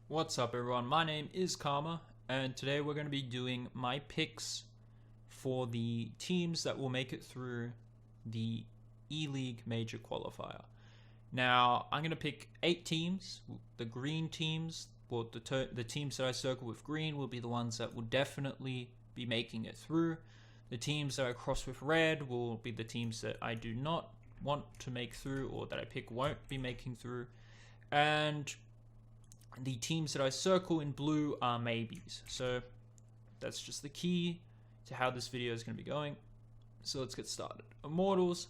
What's up, everyone? My name is Karma, and today we're going to be doing my picks for the teams that will make it through the E-League Major Qualifier. Now, I'm going to pick 8 teams. The green teams, well, the teams that I circle with green will be the ones that will definitely be making it through. The teams that I cross with red will be the teams that I do not want to make through or that I pick won't be making through. And the teams that I circle in blue are maybes. So that's just the key to how this video is going to be going. So let's get started. Immortals,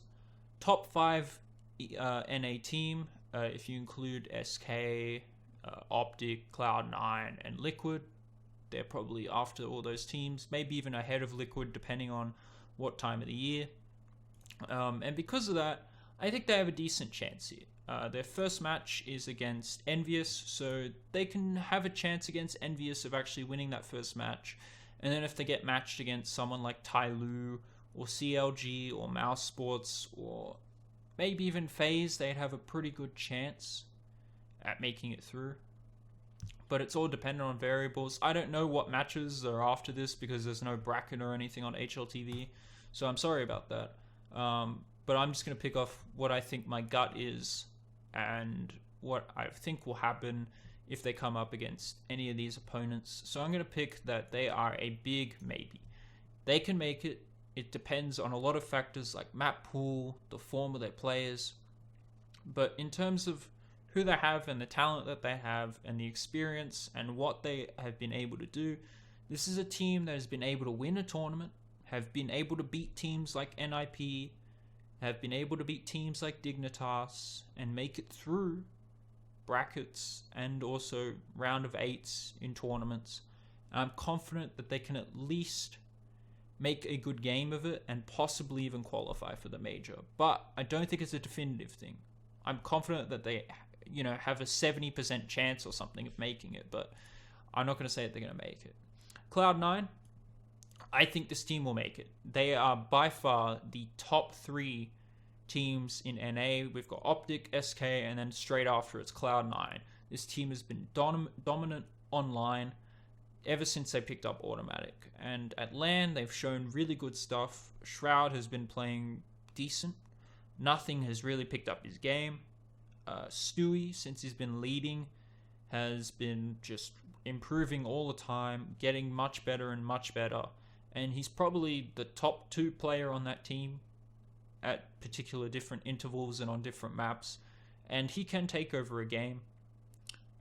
top 5 NA team, if you include SK, Optic, Cloud9, and Liquid. They're probably after all those teams, maybe even ahead of Liquid depending on what time of the year. And because of that, I think they have a decent chance here. Their first match is against Envious, so they can have a chance against Envious of actually winning that first match. And then if they get matched against someone like Tyloo or CLG or Mouse Sports or maybe even FaZe, they'd have a pretty good chance at making it through. But it's all dependent on variables. I don't know what matches are after this because there's no bracket or anything on HLTV, so I'm sorry about that. But I'm just going to pick off what I think my gut is and what I think will happen if they come up against any of these opponents. So I'm going to pick that they are a big maybe. They can make it. It depends on a lot of factors like map pool, the form of their players. But in terms of who they have and the talent that they have and the experience and what they have been able to do, this is a team that has been able to win a tournament, have been able to beat teams like NIP, have been able to beat teams like Dignitas and make it through brackets and also round of 8s in tournaments. And I'm confident that they can at least make a good game of it and possibly even qualify for the major. But I don't think it's a definitive thing. I'm confident that they, have a 70% chance or something of making it, but I'm not going to say that they're going to make it. Cloud9, I think this team will make it. They are by far the top 3 teams in NA. We've got Optic, SK, and then straight after it's Cloud9. This team has been dominant online ever since they picked up Automatic. And at LAN, they've shown really good stuff. Shroud has been playing decent. Nothing has really picked up his game. Stewie, since he's been leading, has been just improving all the time, getting much better and much better. And he's probably the top 2 player on that team at particular different intervals and on different maps. And he can take over a game.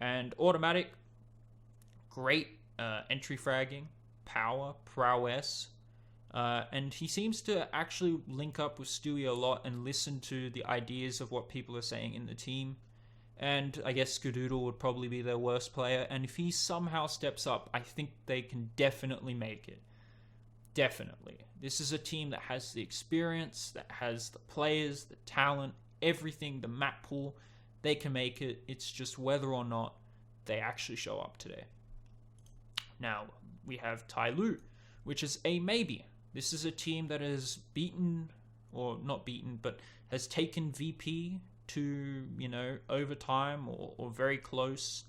And Automatic, great entry fragging, power, prowess. And he seems to actually link up with Stewie a lot and listen to the ideas of what people are saying in the team. And I guess Skadoodle would probably be their worst player. And if he somehow steps up, I think they can definitely make it. Definitely. This is a team that has the experience, that has the players, the talent, everything, the map pool. They can make it. It's just whether or not they actually show up today. Now, we have Tyloo, which is a maybe. This is a team that has beaten, or not beaten, but has taken VP to, overtime or very close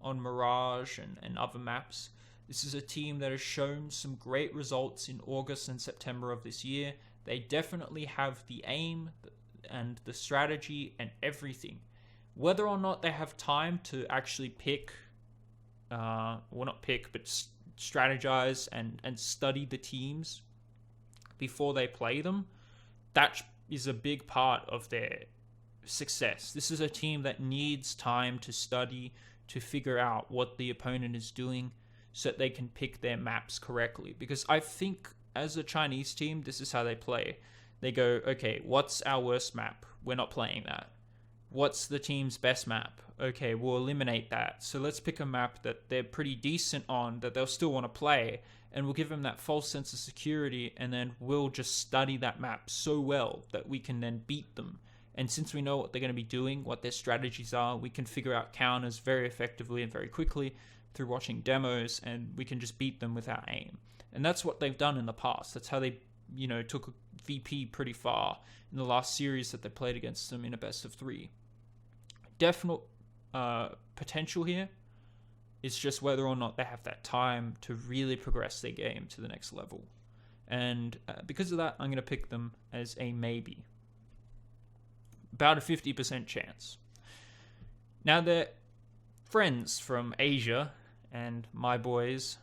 on Mirage and other maps. This is a team that has shown some great results in August and September of this year. They definitely have the aim and the strategy and everything. Whether or not they have time to actually pick, not pick, but strategize and study the teams before they play them, that is a big part of their success. This is a team that needs time to study, to figure out what the opponent is doing, so that they can pick their maps correctly. Because I think as a Chinese team, this is how they play. They go, okay, what's our worst map? We're not playing that. What's the team's best map? Okay, we'll eliminate that. So let's pick a map that they're pretty decent on, that they'll still want to play, and we'll give them that false sense of security, and then we'll just study that map so well that we can then beat them. And since we know what they're going to be doing, what their strategies are, we can figure out counters very effectively and very quickly through watching demos, and we can just beat them with our aim. And that's what they've done in the past. That's how they, took VP pretty far in the last series that they played against them in a best of 3. Definite potential here. It's just whether or not they have that time to really progress their game to the next level. And because of that, I'm going to pick them as a maybe. About a 50% chance. Now, they're friends from Asia and my boys,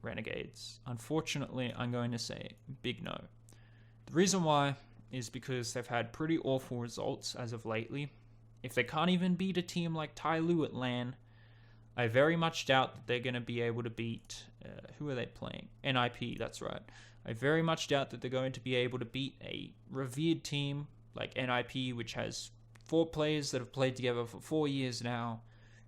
Renegades. Unfortunately, I'm going to say big no. The reason why is because they've had pretty awful results as of lately. If they can't even beat a team like Tai Lu at LAN, I very much doubt that they're going to be able to beat... who are they playing? NIP, that's right. I very much doubt that they're going to be able to beat a revered team like NIP, which has 4 players that have played together for 4 years now,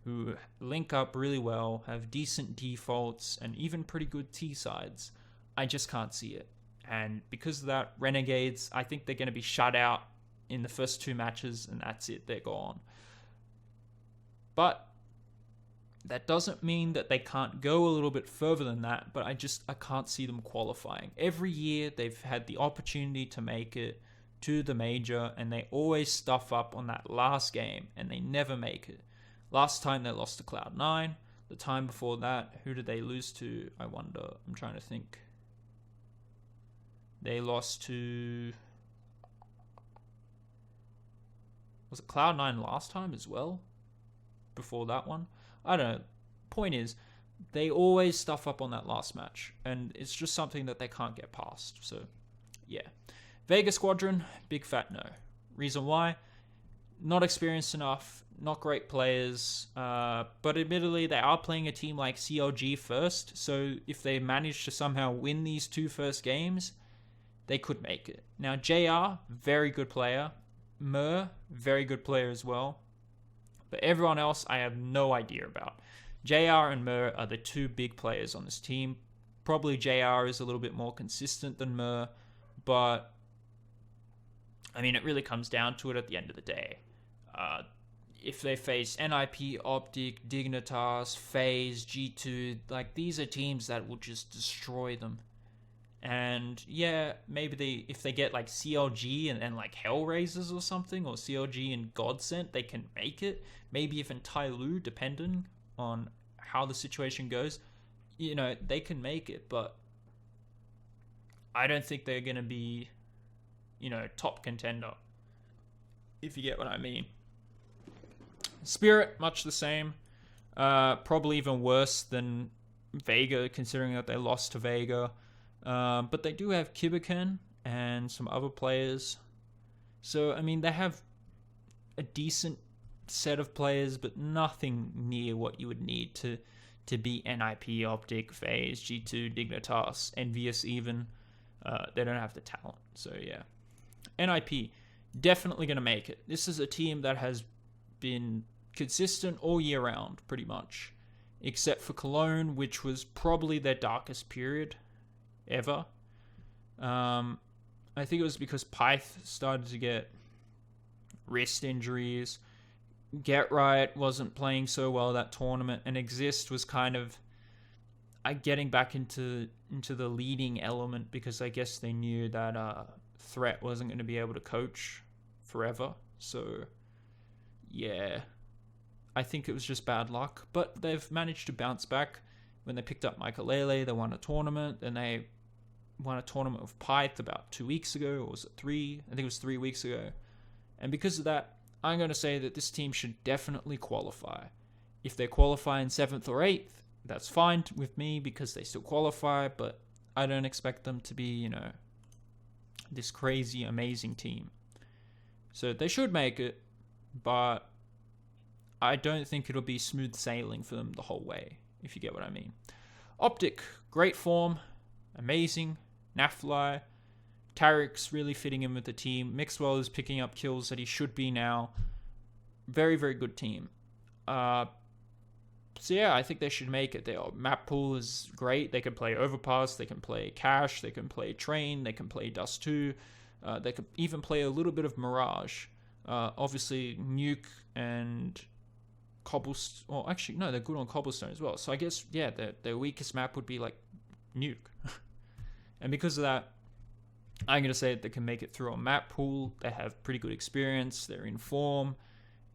who link up really well, have decent defaults, and even pretty good T-sides. I just can't see it. And because of that, Renegades, I think they're going to be shut out in the first 2 matches, and that's it, they're gone. But that doesn't mean that they can't go a little bit further than that, but I can't see them qualifying. Every year, they've had the opportunity to make it to the major, and they always stuff up on that last game, and they never make it. Last time, they lost to Cloud9. The time before that, who did they lose to? I wonder. I'm trying to think. They lost to... Was it Cloud9 last time as well? Before that one? I don't know. Point is, they always stuff up on that last match, and it's just something that they can't get past. So, yeah. Vega Squadron, big fat no. Reason why? Not experienced enough, not great players, but admittedly, they are playing a team like CLG first, so if they manage to somehow win these 2 first games, they could make it. Now, JR, very good player. Mer, very good player as well. But everyone else, I have no idea about. JR and Mer are the 2 big players on this team. Probably JR is a little bit more consistent than Mer, but I mean, it really comes down to it at the end of the day. If they face NIP, Optic, Dignitas, FaZe, G2, like these are teams that will just destroy them. And yeah, maybe if they get like CLG and like Hellraisers or something, or CLG and Godsent, they can make it. Maybe even Tai Lu, depending on how the situation goes, you know, they can make it. But I don't think they're going to be, you know, top contender, if you get what I mean. Spirit, much the same. Probably even worse than Vega, considering that they lost to Vega. But they do have Kibiken and some other players. So, I mean, they have a decent set of players, but nothing near what you would need to beat NIP, Optic, FaZe, G2, Dignitas, Envious even. They don't have the talent. So, yeah. NIP, definitely going to make it. This is a team that has been consistent all year round, pretty much. Except for Cologne, which was probably their darkest period ever. I think it was because Pyth started to get wrist injuries. Get Right wasn't playing so well that tournament, and Exist was kind of getting back into the leading element, because I guess they knew that Threat wasn't going to be able to coach forever. So yeah, I think it was just bad luck, but they've managed to bounce back. When they picked up Michaelele, they won a tournament, and they won a tournament with Pyth about 2 weeks ago, or was it 3? I think it was 3 weeks ago. And because of that, I'm going to say that this team should definitely qualify. If they qualify in 7th or 8th, that's fine with me, because they still qualify, but I don't expect them to be, you know, this crazy, amazing team. So they should make it, but I don't think it'll be smooth sailing for them the whole way, if you get what I mean. Optic, great form, amazing. Nafly, Tarek's really fitting in with the team. Mixwell is picking up kills that he should be now. Very, very good team. So yeah, I think they should make it. Their map pool is great. They can play Overpass, they can play Cash, they can play Train, they can play Dust 2. They could even play a little bit of Mirage. Obviously, Nuke and Cobblestone. Well, actually, no, they're good on Cobblestone as well. So I guess, yeah, their weakest map would be like Nuke. And because of that, I'm going to say that they can make it through a map pool. They have pretty good experience. They're in form.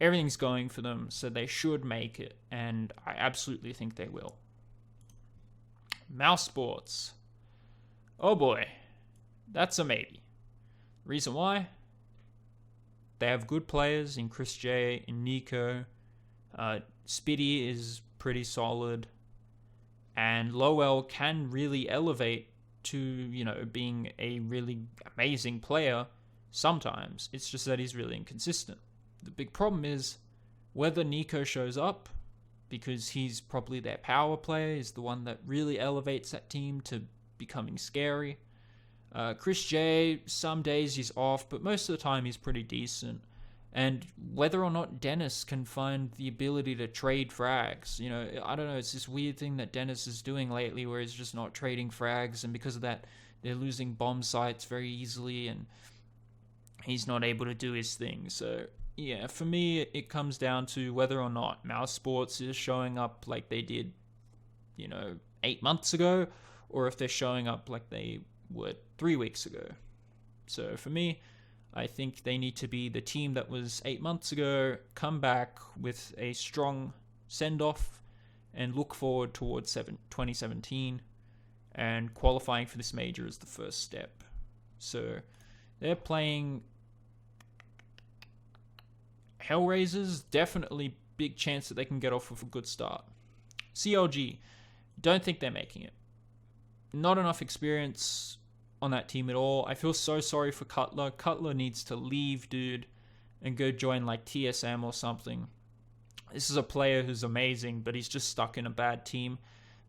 everything's going for them, so they should make it, and I absolutely think they will. Mouse Sports. Oh boy, that's a maybe. Reason why? They have good players in Chris J, in Nico. Spitty is pretty solid. And Lowell can really elevate to, being a really amazing player sometimes. It's just that he's really inconsistent. The big problem is whether Nico shows up, because he's probably their power player, is the one that really elevates that team to becoming scary. Chris J, some days he's off, but most of the time he's pretty decent. And whether or not Dennis can find the ability to trade frags, I don't know, it's this weird thing that Dennis is doing lately where he's just not trading frags, and because of that, they're losing bomb sites very easily, and he's not able to do his thing. So, yeah, for me, it comes down to whether or not Mouse Sports is showing up like they did, 8 months ago, or if they're showing up like they were 3 weeks ago. So, for me, I think they need to be the team that was 8 months ago, come back with a strong send-off, and look forward towards 2017, and qualifying for this major is the first step. So they're playing Hellraisers, definitely big chance that they can get off with a good start. CLG, don't think they're making it. Not enough experience on that team at all. I feel so sorry for Cutler. Cutler needs to leave, dude, and go join like TSM or something. This is a player who's amazing, but he's just stuck in a bad team.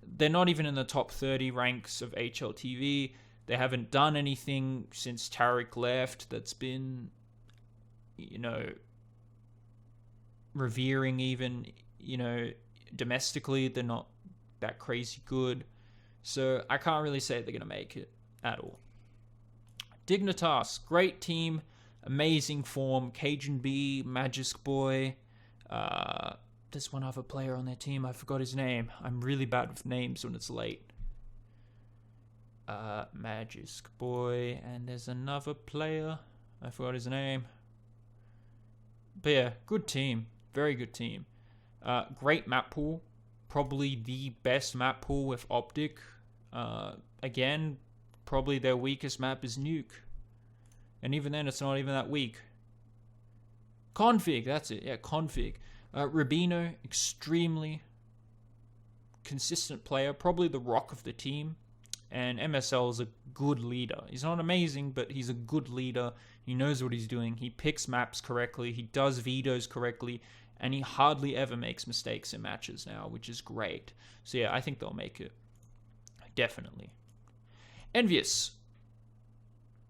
They're not even in the top 30 ranks of HLTV. They haven't done anything since Tariq left that's been, revering even, domestically. They're not that crazy good. So I can't really say they're going to make it at all. Dignitas, great team, amazing form. Cajun B, Magisk Boy. There's one other player on their team. I forgot his name. I'm really bad with names when it's late. Magisk Boy, and there's another player. I forgot his name. But yeah, good team. Very good team. Great map pool. Probably the best map pool with Optic. Again, probably their weakest map is Nuke. And even then, it's not even that weak. Config, that's it. Yeah, Config. Rubino, extremely consistent player. Probably the rock of the team. And MSL is a good leader. He's not amazing, but he's a good leader. He knows what he's doing. He picks maps correctly. He does vetoes correctly. And he hardly ever makes mistakes in matches now, which is great. So yeah, I think they'll make it. Definitely. Envious.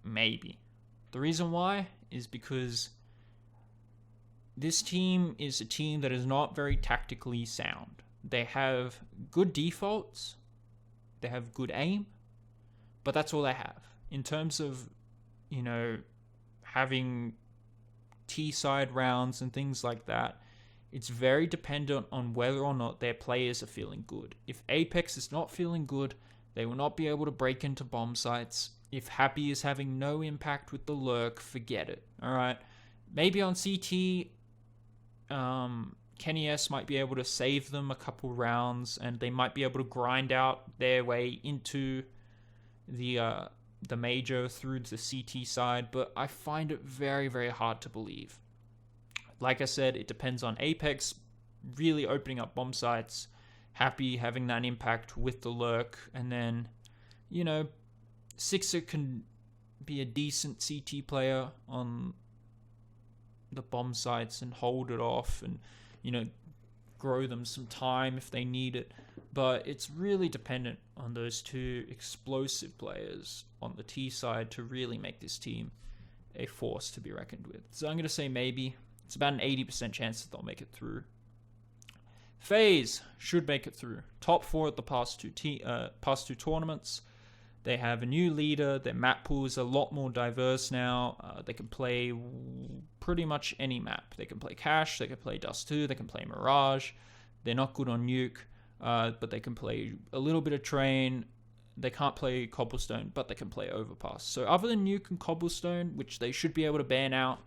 Maybe. The reason why is because this team is a team that is not very tactically sound. They have good defaults. They have good aim. But that's all they have. In terms of, having T-side rounds and things like that, it's very dependent on whether or not their players are feeling good. If Apex is not feeling good, they will not be able to break into bomb sites. If Happy is having no impact with the lurk, forget it. Alright? Maybe on CT, Kenny S might be able to save them a couple rounds, and they might be able to grind out their way into the major through the CT side, but I find it very, very hard to believe. Like I said, it depends on Apex really opening up bomb sites, Happy having that impact with the lurk, and then, Sixer can be a decent CT player on the bomb sites and hold it off and, grow them some time if they need it. But it's really dependent on those two explosive players on the T side to really make this team a force to be reckoned with. So I'm going to say maybe. It's about an 80% chance that they'll make it through. FaZe should make it through. Top 4 at the past two tournaments. They have a new leader. Their map pool is a lot more diverse now. They can play pretty much any map. They can play Cache. They can play Dust 2. They can play Mirage. They're not good on Nuke, but they can play a little bit of Train. They can't play Cobblestone, but they can play Overpass. So other than Nuke and Cobblestone, which they should be able to ban out,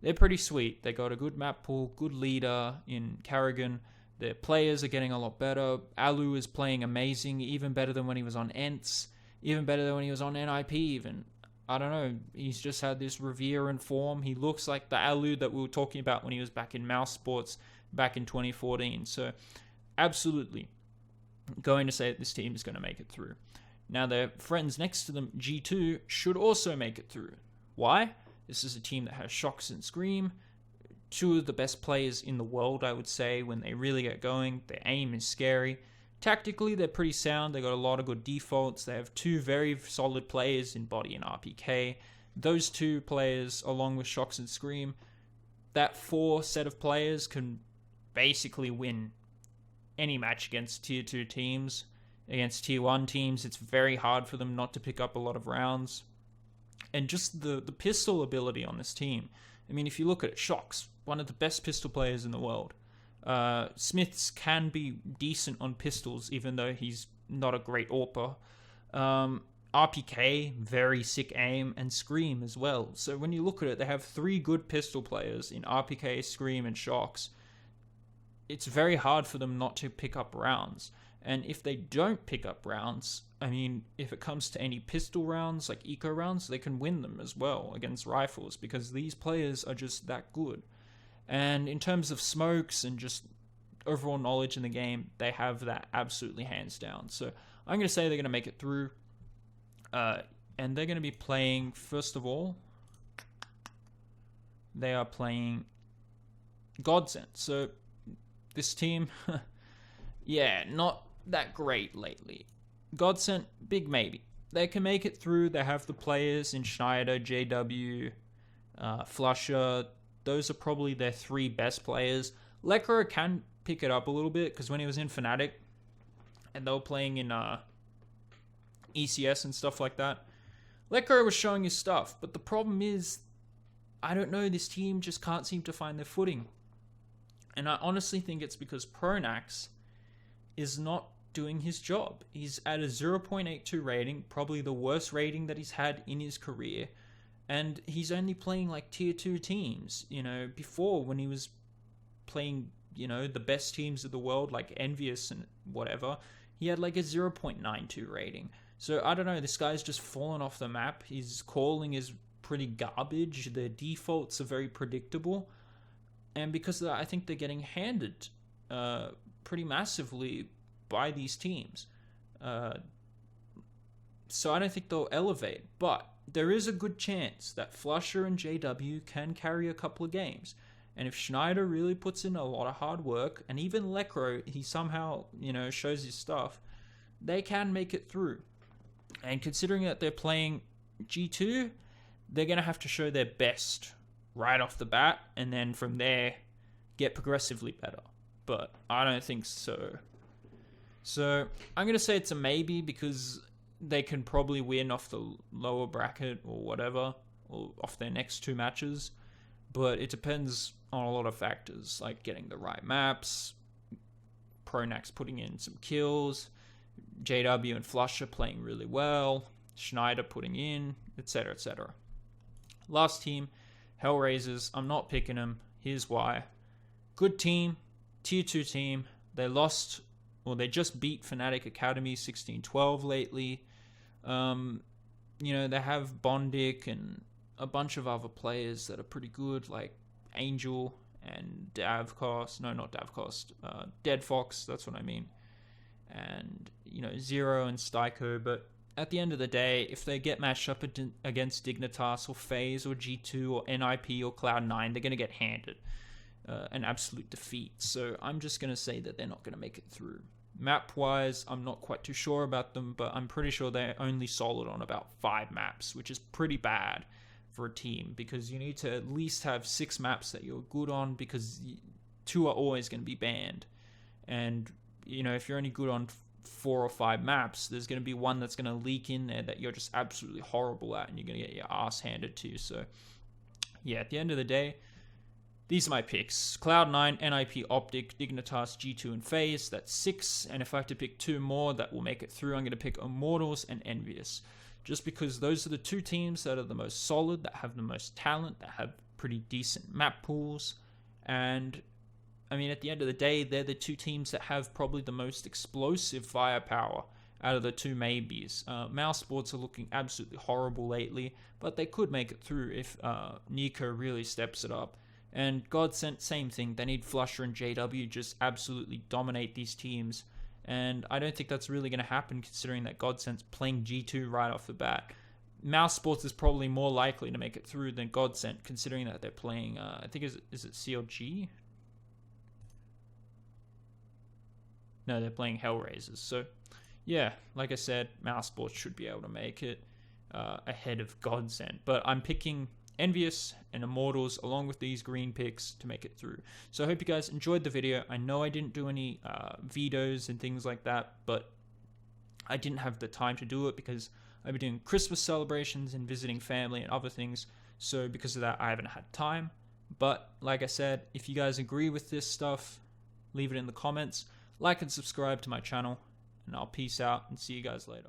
they're pretty sweet. They got a good map pool, good leader in Karrigan. Their players are getting a lot better. Alu is playing amazing, even better than when he was on Ents, even better than when he was on NIP even. I don't know, he's just had this Revere in form. He looks like the Alu that we were talking about when he was back in Mouse Sports back in 2014. So, absolutely going to say that this team is going to make it through. Now, their friends next to them, G2, should also make it through. Why? This is a team that has Shox and Scream, two of the best players in the world, I would say, when they really get going. Their aim is scary. Tactically, they're pretty sound. They got a lot of good defaults. They have two very solid players in Body and RPK. Those two players, along with Shox and Scream, that four set of players can basically win any match against tier 2 teams. Against tier 1 teams, it's very hard for them not to pick up a lot of rounds. And just the pistol ability on this team. I mean, if you look at it, Shox, one of the best pistol players in the world. Smiths can be decent on pistols, even though he's not a great AWPer. RPK, very sick aim, and Scream as well. So when you look at it, they have three good pistol players in RPK, Scream, and Shox. It's very hard for them not to pick up rounds. And if they don't pick up rounds, I mean, if it comes to any pistol rounds, like eco rounds, they can win them as well against rifles, because these players are just that good. And in terms of smokes and just overall knowledge in the game, they have that absolutely hands down. So I'm going to say they're going to make it through. And they're going to be playing, first of all, they are playing Godsent. So this team, yeah, not that great lately. Godsent, big maybe. They can make it through. They have the players in Schneider, JW, Flusher. Those are probably their three best players. Lekro can pick it up a little bit, because when he was in Fnatic and they were playing in ECS and stuff like that, Lekro was showing his stuff. But the problem is, I don't know, this team just can't seem to find their footing. And I honestly think it's because Pronax is not doing his job. He's at a 0.82 rating, probably the worst rating that he's had in his career. And he's only playing like tier 2 teams. You know, before when he was playing, you know, the best teams of the world, like Envious and whatever, he had like a 0.92 rating. So I don't know, this guy's just fallen off the map. His calling is pretty garbage. The defaults are very predictable. And because of that, I think they're getting handed pretty massively by these teams. So I don't think they'll elevate. But there is a good chance that Flusher and JW can carry a couple of games. And if Schneider really puts in a lot of hard work, and even Lekro, he somehow, you know, shows his stuff, they can make it through. And considering that they're playing G2, they're going to have to show their best right off the bat, and then from there, get progressively better. But I don't think so. So I'm going to say it's a maybe, because they can probably win off the lower bracket or whatever, or off their next two matches. But it depends on a lot of factors, like getting the right maps, Pronax putting in some kills, JW and Flusher playing really well, Schneider putting in, etc., etc. Last team, Hellraisers. I'm not picking them. Here's why. Good team, tier 2 team. They lost, or they just beat Fnatic Academy 16-12 lately. You know, they have Bondic and a bunch of other players that are pretty good, like Angel and Davcost. No, not Davcost. Dead Fox, that's what I mean. And, you know, Zero and Styko. But at the end of the day, if they get matched up against Dignitas or FaZe or G2 or NIP or Cloud9, they're going to get handed an absolute defeat. So I'm just going to say that they're not going to make it through. Map-wise, I'm not quite too sure about them, but I'm pretty sure they're only solid on about 5 maps, which is pretty bad for a team, because you need to at least have 6 maps that you're good on, because 2 are always going to be banned. And, you know, if you're only good on 4 or 5 maps, there's going to be one that's going to leak in there that you're just absolutely horrible at, and you're going to get your ass handed to. So, yeah, at the end of the day, these are my picks. Cloud9, NIP, Optic, Dignitas, G2, and FaZe. That's 6. And if I have to pick 2 more that will make it through, I'm going to pick Immortals and Envious. Just because those are the 2 teams that are the most solid, that have the most talent, that have pretty decent map pools. And I mean, at the end of the day, they're the two teams that have probably the most explosive firepower out of the two maybes. Mouse Sports are looking absolutely horrible lately, but they could make it through if Nico really steps it up. And Godsent, same thing. They need Flusher and JW just absolutely dominate these teams. And I don't think that's really going to happen considering that Godsent's playing G2 right off the bat. Mouse Sports is probably more likely to make it through than Godsent, considering that they're playing, I think, is it CLG? No, they're playing Hellraisers. So, yeah, like I said, Mouse Sports should be able to make it ahead of Godsent. But I'm picking Envious and Immortals along with these green picks to make it through. So I hope you guys enjoyed the video. I know I didn't do any vetoes and things like that, but I didn't have the time to do it because I've been doing Christmas celebrations and visiting family and other things. So because of that, I haven't had time. But like I said, if you guys agree with this stuff, leave it in the comments. Like and subscribe to my channel, and I'll peace out and see you guys later.